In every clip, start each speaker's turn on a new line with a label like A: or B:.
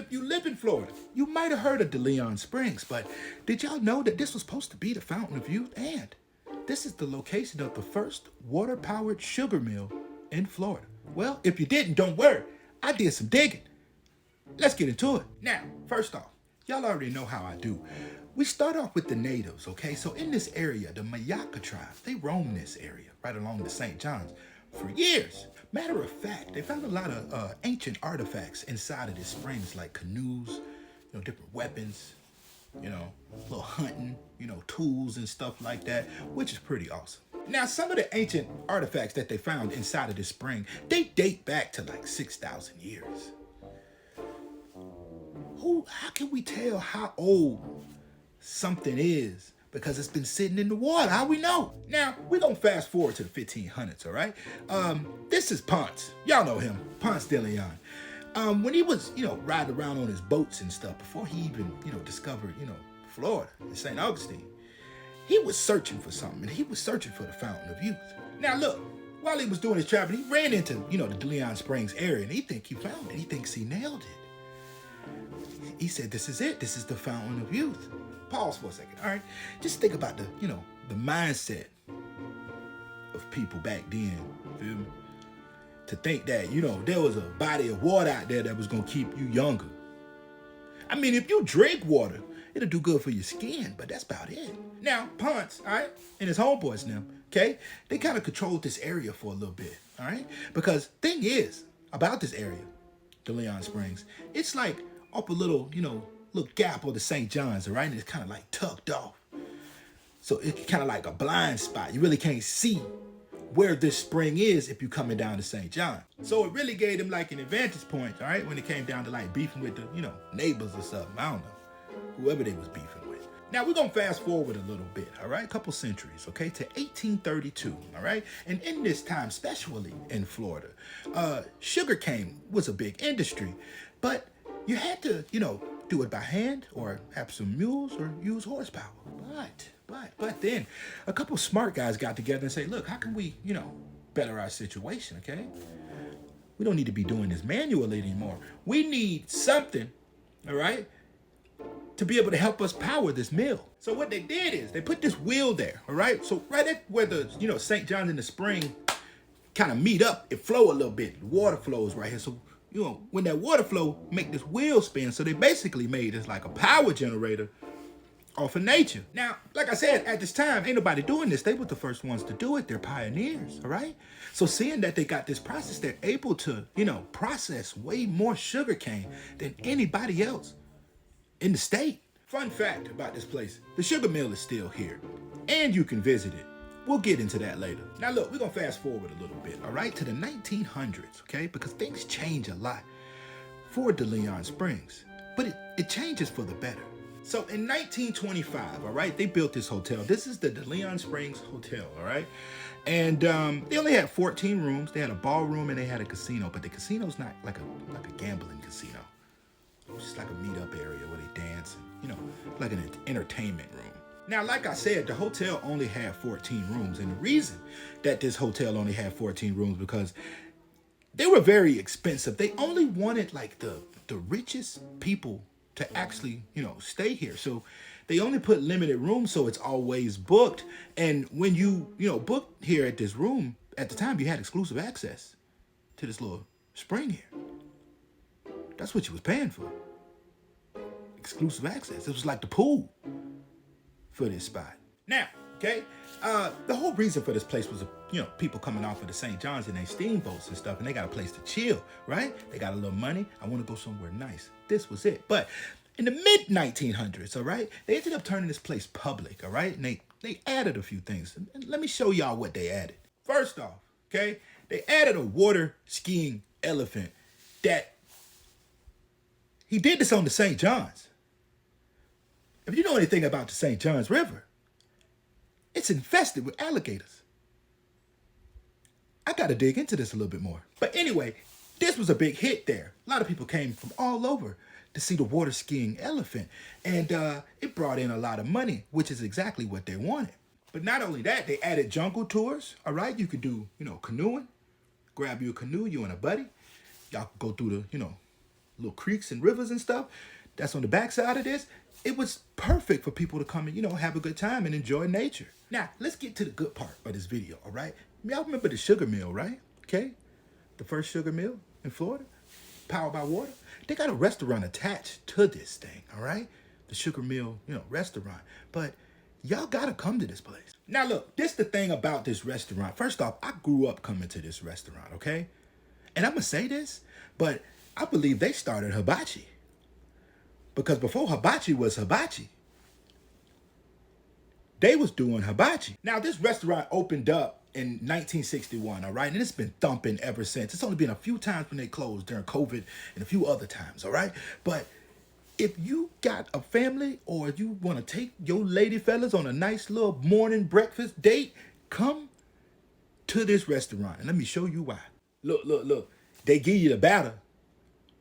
A: if you live in Florida, you might have heard of DeLeon Springs, but did y'all know that this was supposed to be the fountain of youth? And this is the location of the first water-powered sugar mill in Florida. Well, if you didn't, don't worry. I did some digging. Let's get into it. Now, first off, y'all already know how I do. We start off with the natives, okay? So in this area, the Mayaka tribe, they roam this area right along the St. Johns for years. Matter of fact, they found a lot of ancient artifacts inside of these springs, like canoes, different weapons, little hunting, tools and stuff like that, which is pretty awesome. Now, some of the ancient artifacts that they found inside of this spring, they date back to like 6,000 years. How can we tell how old something is? Because it's been sitting in the water. How we know? Now, we're going to fast forward to the 1500s, all right? This is Ponce. Y'all know him, Ponce DeLeon. When he was, riding around on his boats and stuff, before he even, discovered, Florida and St. Augustine, he was searching for something, and he was searching for the Fountain of Youth. Now, look, while he was doing his travel, he ran into, the DeLeon Springs area, and he thinks he found it. He thinks he nailed it. He said, this is it. This is the Fountain of Youth. Pause for a second, all right? Just think about the mindset of people back then, feel me? To think that, there was a body of water out there that was going to keep you younger. I mean, if you drink water, it'll do good for your skin, but that's about it. Now, Ponce, all right, and his homeboys now, okay, they kind of controlled this area for a little bit, all right? Because thing is, about this area, DeLeon Springs, it's like up a little, little gap of the St. Johns, all right? And it's kind of like tucked off. So it's kind of like a blind spot. You really can't see where this spring is if you're coming down to St. John. So it really gave them like an advantage point, all right, when it came down to like beefing with the, neighbors or something. I don't know, whoever they was beefing with. Now we're gonna fast forward a little bit, all right, a couple centuries, okay, to 1832, all right? And in this time, especially in Florida, sugarcane was a big industry, but you had to, do it by hand or have some mules or use horsepower. But then a couple smart guys got together and said, look, how can we, better our situation, okay? We don't need to be doing this manually anymore. We need something, all right, to be able to help us power this mill. So what they did is they put this wheel there, all right? So right at where the, St. John and the spring kind of meet up, it flow a little bit. The water flows right here. So, when that water flow make this wheel spin, so they basically made this like a power generator off of nature. Now, like I said, at this time, ain't nobody doing this. They were the first ones to do it. They're pioneers, all right? So seeing that they got this process, they're able to, process way more sugar cane than anybody else in the state. Fun fact about this place, the sugar mill is still here, and you can visit it. We'll get into that later. Now look, we're gonna fast forward a little bit, all right, to the 1900s, okay? Because things change a lot for DeLeon Springs, but it changes for the better. So in 1925, all right, they built this hotel. This is the DeLeon Springs Hotel, all right? And they only had 14 rooms. They had a ballroom and they had a casino, but the casino's not like a gambling casino. It's just like a meetup area where they dance and, like an entertainment room. Now, like I said, the hotel only had 14 rooms. And the reason that this hotel only had 14 rooms because they were very expensive. They only wanted like the richest people to actually, stay here. So they only put limited rooms, so it's always booked. And when you, booked here at this room, at the time you had exclusive access to this little spring here. That's what you was paying for. Exclusive access. It was like the pool for this spot. Now, okay, the whole reason for this place was, people coming off of the St. Johns and their steamboats and stuff, and they got a place to chill, right? They got a little money. I want to go somewhere nice. This was it. But in the mid-1900s, all right, they ended up turning this place public, all right? And they added a few things. And let me show y'all what they added. First off, okay, they added a water skiing elephant that he did this on the St. Johns. If you know anything about the St. Johns River, it's infested with alligators. I got to dig into this a little bit more. But anyway, this was a big hit there. A lot of people came from all over to see the water skiing elephant. And it brought in a lot of money, which is exactly what they wanted. But not only that, they added jungle tours, all right? You could do, canoeing. Grab you a canoe, you and a buddy. Y'all could go through the, little creeks and rivers and stuff that's on the backside of this. It was perfect for people to come and, have a good time and enjoy nature. Now, let's get to the good part of this video, all right? Y'all remember the sugar mill, right? Okay? The first sugar mill in Florida, powered by water. They got a restaurant attached to this thing, all right? The sugar mill, restaurant. But y'all gotta come to this place. Now look, this the thing about this restaurant. First off, I grew up coming to this restaurant, okay? And I'm gonna say this, but I believe they started hibachi. Because before hibachi was hibachi, they was doing hibachi. Now this restaurant opened up in 1961, all right? And it's been thumping ever since. It's only been a few times when they closed during COVID and a few other times, all right? But if you got a family or you want to take your lady fellas on a nice little morning breakfast date, come to this restaurant. And let me show you why. Look. They give you the batter.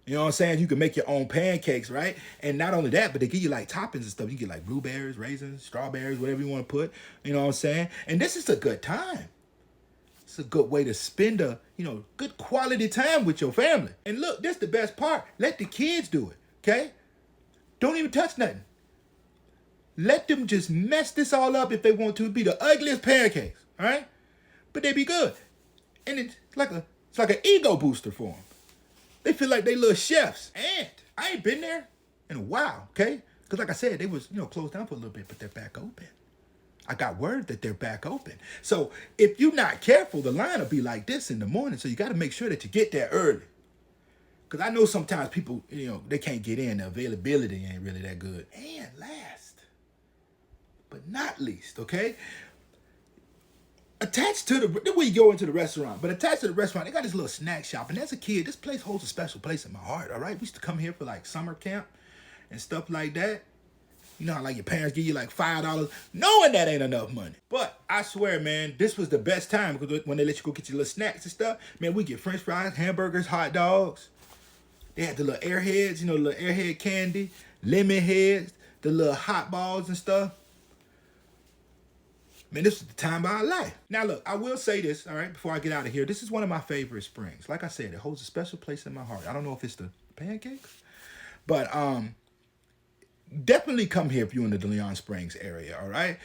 A: You know what I'm saying? You can make your own pancakes, right? And not only that, but they give you like toppings and stuff. You get like blueberries, raisins, strawberries, whatever you want to put. You know what I'm saying? And this is a good time. It's a good way to spend a, good quality time with your family. And look, this is the best part. Let the kids do it, okay? Don't even touch nothing. Let them just mess this all up if they want to. It'd be the ugliest pancakes, all right? But they be good. And it's like an ego booster for them. They feel like they little chefs. And I ain't been there in a while, okay? Because like I said, they was, closed down for a little bit, but they're back open. I got word that they're back open. So if you're not careful, the line will be like this in the morning. So you got to make sure that you get there early. Because I know sometimes people, they can't get in. The availability ain't really that good. And last, but not least, okay? Attached to then we go into the restaurant, but attached to the restaurant, they got this little snack shop. And as a kid, this place holds a special place in my heart, all right? We used to come here for like summer camp and stuff like that. You know how like your parents give you like $5, knowing that ain't enough money. But I swear, man, this was the best time because when they let you go get your little snacks and stuff, man, we get french fries, hamburgers, hot dogs. They had the little airheads, the little airhead candy, lemon heads, the little hot balls and stuff. Man, this was the time of our life. Now, look, I will say this, all right, before I get out of here. This is one of my favorite springs. Like I said, it holds a special place in my heart. I don't know if it's the pancakes, but definitely come here if you're in the DeLeon Springs area, all right?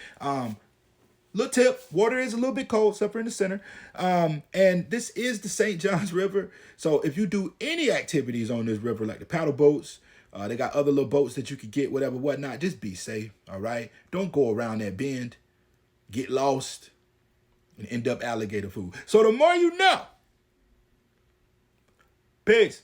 A: Little tip, water is a little bit cold, except for in the center. And this is the St. Johns River. So if you do any activities on this river, like the paddle boats, they got other little boats that you could get, whatever, whatnot, just be safe, all right? Don't go around that bend, get lost, and end up alligator food. So the more you know. Peace.